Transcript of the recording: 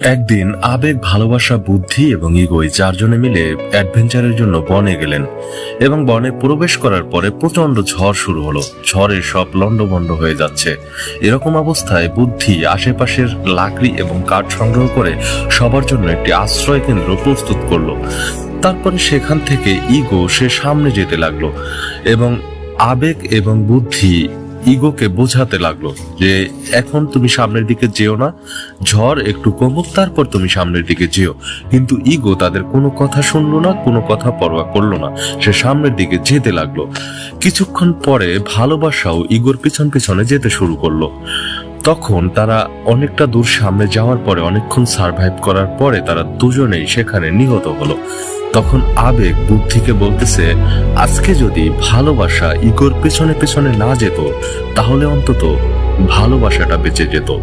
একদিন আবেগ, ভালোবাসা, বুদ্ধি এবং ইগোই চারজনে মিলে অ্যাডভেঞ্চারের জন্য বনে গেলেন এবং বনে প্রবেশ করার পরে প্রচন্ড ঝড় শুরু হলো। ঝড়ে সব লন্ডভন্ড হয়ে যাচ্ছে। এরকম অবস্থায় বুদ্ধি আশেপাশের লাকড়ি এবং কাঠ সংগ্রহ করে সবার জন্য একটি আশ্রয় কেন্দ্র প্রস্তুত করলো। তারপরে সেখান থেকে ইগো সে সামনে যেতে লাগলো এবং আবেগ এবং বুদ্ধি ইগোকে বোঝাতে লাগলো যে এখন তুমি সামনের দিকে যেও না, ঝড় একটু কমুক তারপর তুমি সামনের দিকে যেও। কিন্তু ইগো তাদের কোনো কথা শুনলো না, কোনো কথা পরোয়া করলো না। সে সামনের দিকে যেতে লাগলো। কিছুক্ষণ পরে ভালোবাসাও ইগোর পিছন পিছনে যেতে শুরু করলো। তখন তারা অনেকটা দূর সামনে যাওয়ার পরে, অনেকক্ষণ সার্ভাইভ করার পরে তারা দুজনেই সেখানে নিহত হলো। তখন আবেগ বুদ্ধিকে বলতেছে, আজকে যদি ভালোবাসা ইগোর পেছনে পেছনে না যেত তাহলে অন্তত ভালোবাসাটা বেঁচে যেত।